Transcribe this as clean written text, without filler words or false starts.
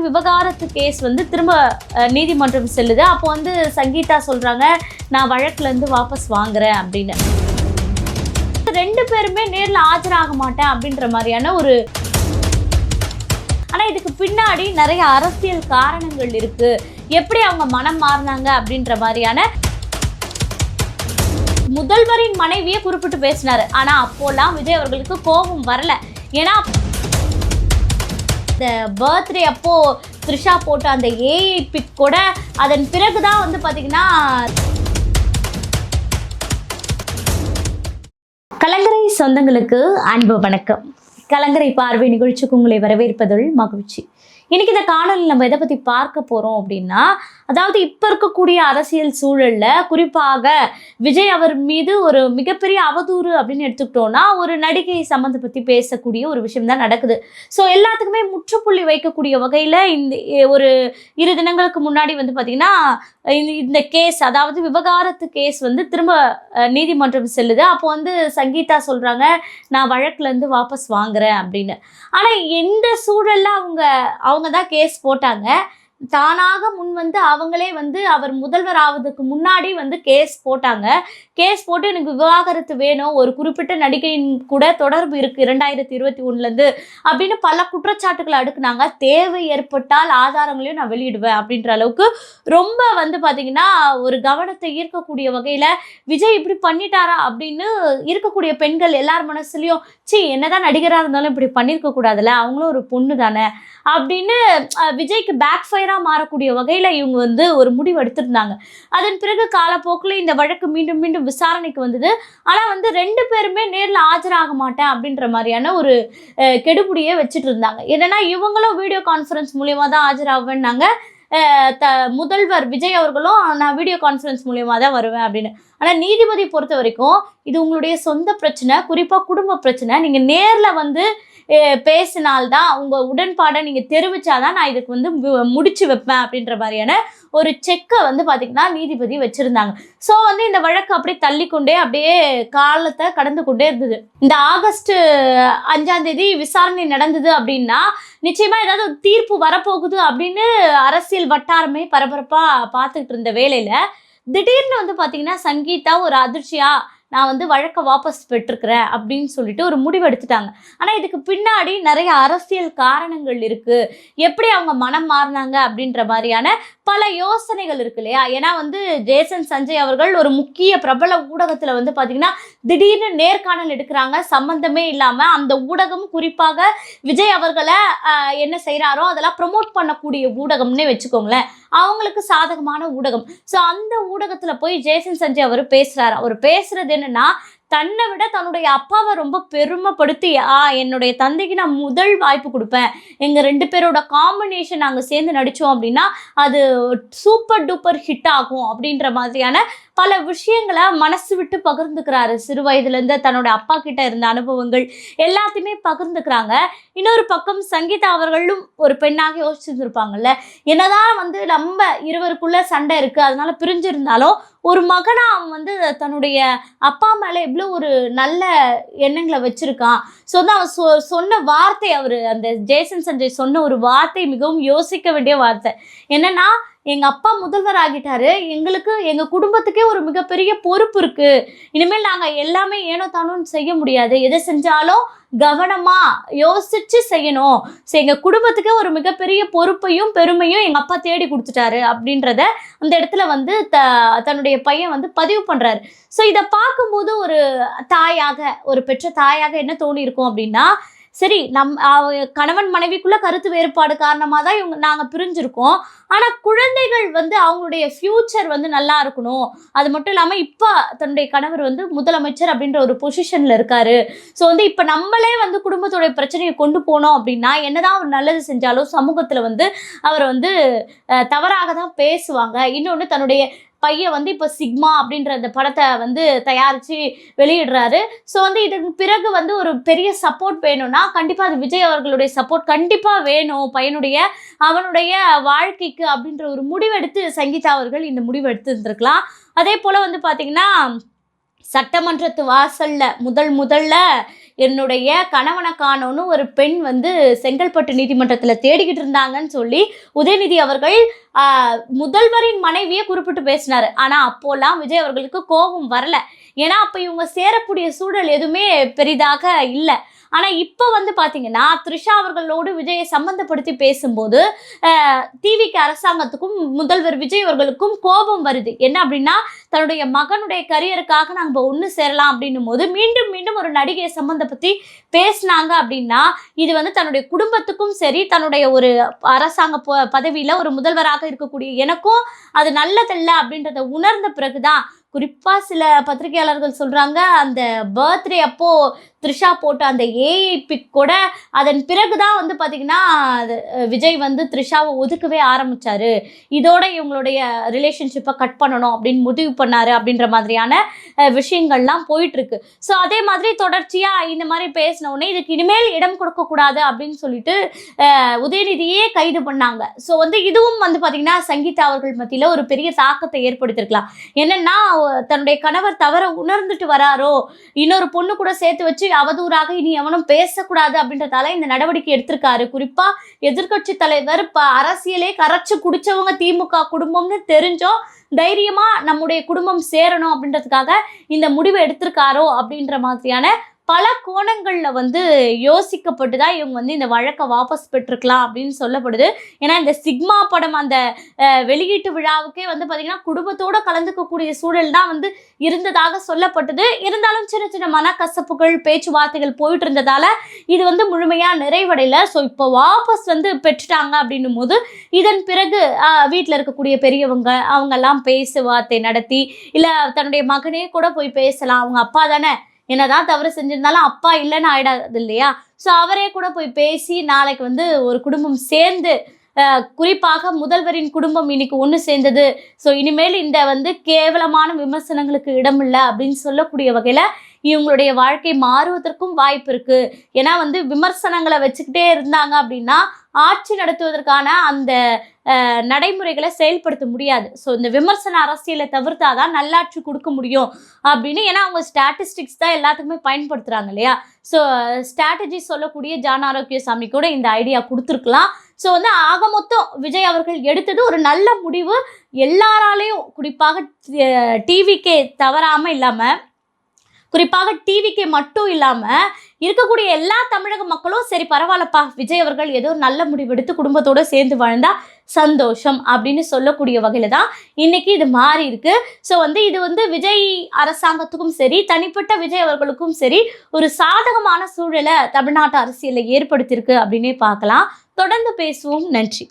விவகாரத்து case வந்து திரும்ப நீதிமன்றம் செல்லுது. அப்போ வந்து சங்கீதா சொல்றாங்க, நான் வழக்குல இருந்து வாபஸ் வாங்குறேன் அப்படின்னு. 2 பேருமே நேர்ல ஆஜராக மாட்டேன் அப்படின்ற மாதிரியான ஒரு. ஆனா இதுக்கு பின்னாடி நிறைய அரசியல் காரணங்கள் இருக்கு. எப்படி அவங்க மனம் மாறினாங்க அப்படின்ற மாதிரியான. முதல்வரின் மனைவியை குறிப்பிட்டு பேசினாரு. ஆனா அப்போலாம் விஜய் அவர்களுக்கு கோபம் வரல. ஏன்னா இந்த பர்த்டே அப்போ த்ரிஷா போட்ட அந்த ஏஐ பிக் கூட அதன் பிறகுதான் வந்து பாத்தீங்கன்னா. கலங்கரை சொந்தங்களுக்கு அன்பு வணக்கம். கலங்கரை பார்வை நிகழ்ச்சிக்கு உங்களை வரவேற்பதில் மகிழ்ச்சி. இன்னைக்கு இந்த காணொலியில் நம்ம எதை பற்றி பார்க்க போகிறோம் அப்படின்னா, அதாவது இப்போ இருக்கக்கூடிய அரசியல் சூழலில் குறிப்பாக விஜய் அவர் மீது ஒரு மிகப்பெரிய அவதூறு அப்படின்னு எடுத்துக்கிட்டோன்னா, ஒரு நடிகை சம்மந்தம் பற்றி பேசக்கூடிய ஒரு விஷயம் தான் நடக்குது. ஸோ எல்லாத்துக்குமே முற்றுப்புள்ளி வைக்கக்கூடிய வகையில் இந்த ஒரு 2 தினங்களுக்கு முன்னாடி வந்து பார்த்திங்கன்னா இந்த கேஸ், அதாவது விவகாரத்து கேஸ் வந்து திரும்ப நீதிமன்றம் செல்லுது. அப்போ வந்து சங்கீதா சொல்கிறாங்க, நான் வழக்குலேருந்து வாபஸ் வாங்குறேன் அப்படின்னு. ஆனால் எந்த சூழலில் அவங்க தான் கேஸ் போட்டாங்க. தானாக முன் வந்து அவங்களே வந்து அவர் முதல்வர் ஆவதுக்கு முன்னாடி வந்து கேஸ் போட்டாங்க. கேஸ் போட்டு எனக்கு விவாகரத்து வேணும், ஒரு குறிப்பிட்ட நடிகையின் கூட தொடர்பு இருக்குது 2021 அப்படின்னு பல குற்றச்சாட்டுகளை அடுக்குனாங்க. தேவை ஏற்பட்டால் ஆதாரங்களையும் நான் வெளியிடுவேன் அப்படின்ற அளவுக்கு ரொம்ப வந்து பார்த்திங்கன்னா ஒரு கவனத்தை ஈர்க்கக்கூடிய வகையில் விஜய் இப்படி பண்ணிட்டாரா அப்படின்னு இருக்கக்கூடிய பெண்கள் எல்லார் மனசுலையும், என்னதான் நடிகராக இருந்தாலும் இப்படி பண்ணியிருக்க கூடாதுல்ல, அவங்களும் ஒரு பொண்ணு தானே அப்படின்னு விஜய்க்கு பேக் ஃபயராக மாறக்கூடிய வகையில் இவங்க வந்து ஒரு முடிவு எடுத்திருந்தாங்க. அதன் பிறகு காலப்போக்கில் இந்த வழக்கு மீண்டும் மீண்டும் விசாரணைக்கு வந்தது. ஆனால் வந்து 2 பேருமே நேரில் ஆஜராக மாட்டேன் அப்படின்ற மாதிரியான ஒரு கெடுபுடியை வச்சுட்டு இருந்தாங்க. என்னன்னா இவங்களும் வீடியோ கான்ஃபரன்ஸ் மூலியமாக தான் ஆஜராகுவேன்னாங்க. முதல்வர் விஜய் அவர்களும் நான் வீடியோ கான்ஃபரன்ஸ் மூலியமாக தான் வருவேன் அப்படின்னு. ஆனால் நீதிபதி பொறுத்த வரைக்கும் இது உங்களுடைய சொந்த பிரச்சனை, குறிப்பாக குடும்ப பிரச்சனை. நீங்கள் நேரில் வந்து பேசினால்தான் உங்கள் உடன்பாடை நீங்கள் தெரிவித்தாதான் நான் இதுக்கு வந்து முடிச்சு வைப்பேன் அப்படின்ற மாதிரியான ஒரு செக்கை வந்து பார்த்திங்கன்னா நீதிபதி வச்சுருந்தாங்க. ஸோ வந்து இந்த வழக்கு அப்படியே தள்ளிக்கொண்டே அப்படியே காலத்தை கடந்து கொண்டே இருந்தது. இந்த ஆகஸ்ட் 5ஆம் தேதி விசாரணை நடந்தது அப்படின்னா நிச்சயமாக ஏதாவது ஒரு தீர்ப்பு வரப்போகுது அப்படின்னு அரசியல் வட்டாரமே பரபரப்பாக பார்த்துக்கிட்டு இருந்த வேளையில் திடீர்னு வந்து பார்த்திங்கன்னா சங்கீதா ஒரு அதிர்ச்சியா, நான் வந்து வழக்கை வாபஸ் பெற்றிருக்கிறேன் அப்படின்னு சொல்லிட்டு ஒரு முடிவு எடுத்துட்டாங்க. ஆனால் இதுக்கு பின்னாடி நிறைய அரசியல் காரணங்கள் இருக்குது. எப்படி அவங்க மனம் மாறினாங்க அப்படின்ற மாதிரியான பல யோசனைகள் இருக்கு இல்லையா. ஏன்னா வந்து ஜேசன் சஞ்சய் அவர்கள் ஒரு முக்கிய பிரபல ஊடகத்தில் வந்து பார்த்திங்கன்னா திடீர்னு நேர்காணல் எடுக்கிறாங்க, சம்மந்தமே இல்லாமல். அந்த ஊடகம் குறிப்பாக விஜய் அவர்களை என்ன செய்கிறாரோ அதெல்லாம் ப்ரொமோட் பண்ணக்கூடிய ஊடகம்னே வச்சுக்கோங்களேன், அவங்களுக்கு சாதகமான ஊடகம். ஸோ அந்த ஊடகத்தில் போய் ஜேசன் சஞ்சய் அவர் பேசுகிறார். அவர் பேசுகிறது என்னன்னா, தன்னை விட தன்னுடைய அப்பாவை ரொம்ப பெருமைப்படுத்தி, என்னுடைய தந்தைக்கு நான் முதல் வாய்ப்பு கொடுப்பேன், எங்கள் 2 பேரோட காம்பினேஷன் நாங்கள் சேர்ந்து நடித்தோம் அப்படின்னா அது சூப்பர் டூப்பர் ஹிட் ஆகும் அப்படின்ற மாதிரியான பல விஷயங்களை மனசு விட்டு பகிர்ந்துக்கிறாரு. சிறு வயதுலேருந்து தன்னோட அப்பா கிட்ட இருந்த அனுபவங்கள் எல்லாத்தையுமே பகிர்ந்துக்கிறாங்க. இன்னொரு பக்கம் சங்கீதா அவர்களும் ஒரு பெண்ணாக யோசிச்சுருப்பாங்கல்ல, என்னதான் வந்து நம்ம இருவருக்குள்ள சண்டை இருக்குது அதனால பிரிஞ்சிருந்தாலும் ஒரு மகனா அவன் வந்து தன்னுடைய அப்பா மேலே எவ்வளோ ஒரு நல்ல எண்ணங்களை வச்சுருக்கான். ஸோ வந்து அவன் சொன்ன வார்த்தை, அவர் அந்த ஜேசன் சஞ்சய் சொன்ன ஒரு வார்த்தை மிகவும் யோசிக்க வேண்டிய வார்த்தை. என்னன்னா, எங்கள் அப்பா முதல்வர் ஆகிட்டாரு, எங்களுக்கு எங்கள் குடும்பத்துக்கே ஒரு மிகப்பெரிய பொறுப்பு இருக்குது, இனிமேல் நாங்கள் எல்லாமே ஏனோ தானோன்னு செய்ய முடியாது, எதை செஞ்சாலும் கவனமாக யோசித்து செய்யணும். ஸோ எங்கள் குடும்பத்துக்கே ஒரு மிகப்பெரிய பொறுப்பையும் பெருமையும் எங்கள் அப்பா தேடி கொடுத்துட்டாரு அப்படின்றத அந்த இடத்துல வந்து தன்னுடைய பையன் வந்து பதிவு பண்ணுறாரு. ஸோ இதை பார்க்கும்போது ஒரு தாயாக, ஒரு பெற்ற தாயாக என்ன தோணி இருக்கும் அப்படின்னா, சரி கணவன் மனைவிக்குள்ள கருத்து வேறுபாடு காரணமாக தான் நாங்கள் பிரிஞ்சிருக்கோம், ஆனால் குழந்தைகள் வந்து அவங்களுடைய ஃப்யூச்சர் வந்து நல்லா இருக்கணும். அது மட்டும் இல்லாமல் இப்போ தன்னுடைய கணவர் வந்து முதலமைச்சர் அப்படின்ற ஒரு பொசிஷனில் இருக்காரு. ஸோ வந்து இப்போ நம்மளே வந்து குடும்பத்தோடைய பிரச்சனையை கொண்டு போனோம் அப்படின்னா என்னதான் அவர் நல்லது செஞ்சாலும் சமூகத்தில் வந்து அவர் வந்து தவறாக தான் பேசுவாங்க. இன்னொன்று, தன்னுடைய பையன் வந்து இப்போ சிக்மா அப்படின்ற அந்த படத்தை வந்து தயாரித்து வெளியிடுறாரு. ஸோ வந்து இதுக்கு பிறகு வந்து ஒரு பெரிய சப்போர்ட் வேணும்னா கண்டிப்பாக அது விஜய் அவர்களுடைய சப்போர்ட் கண்டிப்பாக வேணும் அவனுடைய வாழ்க்கைக்கு அப்படின்ற ஒரு முடிவெடுத்து சங்கீதா அவர்கள் இந்த முடிவு எடுத்து இருந்திருக்கலாம். அதே போல் வந்து பார்த்திங்கன்னா சட்டமன்றத்து வாசல்ல முதல்ல என்னுடைய கணவனை காணோன்னு ஒரு பெண் வந்து செங்கல்பட்டு நீதிமன்றத்தில் தேடிக்கிட்டு இருந்தாங்கன்னு சொல்லி உதயநிதி அவர்கள் முதல்வரின் மனைவியை குறிப்பிட்டு பேசினார். ஆனால் அப்போல்லாம் விஜய் அவர்களுக்கு கோபம் வரல. ஏன்னா அப்போ இவங்க சேரக்கூடிய சூழல் எதுவுமே பெரிதாக இல்லை. ஆனால் இப்போ வந்து பார்த்தீங்கன்னா த்ரிஷா அவர்களோடு விஜயை சம்பந்தப்படுத்தி பேசும்போது டிவிக்கு அரசாங்கத்துக்கும் முதல்வர் விஜய் அவர்களுக்கும் கோபம் வருது. என்ன அப்படின்னா, தன்னுடைய மகனுடைய கரியருக்காக நாங்கள் ஒன்று சேரலாம் அப்படின்னும் போது மீண்டும் மீண்டும் ஒரு நடிகையை சம்பந்தப்பற்றி பேசினாங்க அப்படின்னா, இது வந்து தன்னுடைய குடும்பத்துக்கும் சரி, தன்னுடைய ஒரு அரசாங்க பதவியில் ஒரு முதல்வராக இருக்கக்கூடிய எனக்கும் அது நல்லதில்லை அப்படின்றத உணர்ந்த பிறகுதான், குறிப்பாக சில பத்திரிகையாளர்கள் சொல்கிறாங்க, அந்த பர்த்டே அப்போது த்ரிஷா போட்ட அந்த ஏஐ பிக் கூட அதன் பிறகுதான் வந்து பார்த்திங்கன்னா விஜய் வந்து த்ரிஷாவை ஒதுக்கவே ஆரம்பித்தார். இதோட இவங்களுடைய ரிலேஷன்ஷிப்பை கட் பண்ணணும் அப்படின்னு முடிவு பண்ணார் அப்படின்ற மாதிரியான விஷயங்கள்லாம் போயிட்டுருக்கு. ஸோ அதே மாதிரி தொடர்ச்சியாக இந்த மாதிரி பேசினோடனே இதுக்கு இனிமேல் இடம் கொடுக்கக்கூடாது அப்படின்னு சொல்லிட்டு உதயநிதியே கைது பண்ணாங்க. ஸோ வந்து இதுவும் வந்து பார்த்திங்கன்னா சங்கீதா அவர்கள் மத்தியில் ஒரு பெரிய தாக்கத்தை ஏற்படுத்தியிருக்கலாம். என்னென்னா, தன்னுடைய கணவர் தவற உணர்ந்துட்டு வராரோ, இன்னொரு பொண்ணு கூட சேர்த்து வச்சு அவதூறாக இனி எவனும் பேசக்கூடாது அப்படின்றதால இந்த நடவடிக்கை எடுத்திருக்காரு. குறிப்பா எதிர்கட்சி தலைவர் அரசியலே கரைச்சு குடிச்சவங்க திமுக குடும்பம்னு தெரிஞ்சோம் தைரியமா நம்முடைய குடும்பம் சேரணும் அப்படின்றதுக்காக இந்த முடிவை எடுத்திருக்காரோ அப்படின்ற மாதிரியான பல கோணங்களில் வந்து யோசிக்கப்பட்டு தான் இவங்க வந்து இந்த வழக்கை வாபஸ் பெற்றுக்கலாம் அப்படின்னு சொல்லப்படுது. ஏன்னா இந்த சிக்மா படம் அந்த வெளியீட்டு விழாவுக்கே வந்து பார்த்திங்கன்னா குடும்பத்தோடு கலந்துக்கக்கூடிய சூழல் தான் வந்து இருந்ததாக சொல்லப்பட்டது. இருந்தாலும் சின்ன சின்ன மனக்கசப்புகள் பேச்சுவார்த்தைகள் போயிட்டு இருந்ததால் இது வந்து முழுமையாக நிறைவடையலை. ஸோ இப்போ வாபஸ் வந்து பெற்றுட்டாங்க அப்படின்னும் போது இதன் பிறகு வீட்டில் இருக்கக்கூடிய பெரியவங்க அவங்கெல்லாம் பேச்சுவார்த்தை நடத்தி, இல்லை தன்னுடைய மகனே கூட போய் பேசலாம், அவங்க அப்பா தானே, என்னதான் தவறு செஞ்சிருந்தாலும் அப்பா இல்லைன்னு ஆயிடாது இல்லையா. ஸோ அவரே கூட போய் பேசி நாளைக்கு வந்து ஒரு குடும்பம் சேர்ந்து, குறிப்பாக முதல்வரின் குடும்பம் இன்னைக்கு ஒன்று சேர்ந்தது, ஸோ இனிமேல் இந்த வந்து கேவலமான விமர்சனங்களுக்கு இடமில்லை அப்படின்னு சொல்லக்கூடிய வகையில் இவங்களுடைய வாழ்க்கை மாறுவதற்கும் வாய்ப்பு இருக்குது. ஏன்னா வந்து விமர்சனங்களை வச்சுக்கிட்டே இருந்தாங்க அப்படின்னா ஆட்சி நடத்துவதற்கான அந்த நடைமுறைகளை செயல்படுத்த முடியாது. ஸோ இந்த விமர்சன அரசியலை தவிர்த்தாதான் நல்லாட்சி கொடுக்க முடியும் அப்படின்னு. ஏன்னா அவங்க ஸ்டாட்டிஸ்டிக்ஸ் தான் எல்லாத்துக்குமே பயன்படுத்துகிறாங்க இல்லையா. ஸோ ஸ்ட்ராட்டஜி சொல்லக்கூடிய ஜான் ஆரோக்கியசாமி கூட இந்த ஐடியா கொடுத்துருக்கலாம். ஸோ வந்து ஆக மொத்தம் விஜய் அவர்கள் எடுத்தது ஒரு நல்ல முடிவு. எல்லாராலையும், குறிப்பாக டிவிக்கே தவறாமல் இல்லாமல், குறிப்பாக டிவிக்கு மட்டும் இல்லாமல் இருக்கக்கூடிய எல்லா தமிழக மக்களும் சரி பரவாயில்லப்பா, விஜய் அவர்கள் ஏதோ நல்ல முடிவெடுத்து குடும்பத்தோடு சேர்ந்து வாழ்ந்தா சந்தோஷம் அப்படின்னு சொல்லக்கூடிய வகையில் தான் இன்னைக்கு இது மாறி இருக்கு. ஸோ வந்து இது வந்து விஜய் அரசாங்கத்துக்கும் சரி, தனிப்பட்ட விஜய் அவர்களுக்கும் சரி, ஒரு சாதகமான சூழலை தமிழ்நாட்டு அரசியலில் ஏற்படுத்தியிருக்கு அப்படின்னே பார்க்கலாம். தொடர்ந்து பேசுவோம். நன்றி.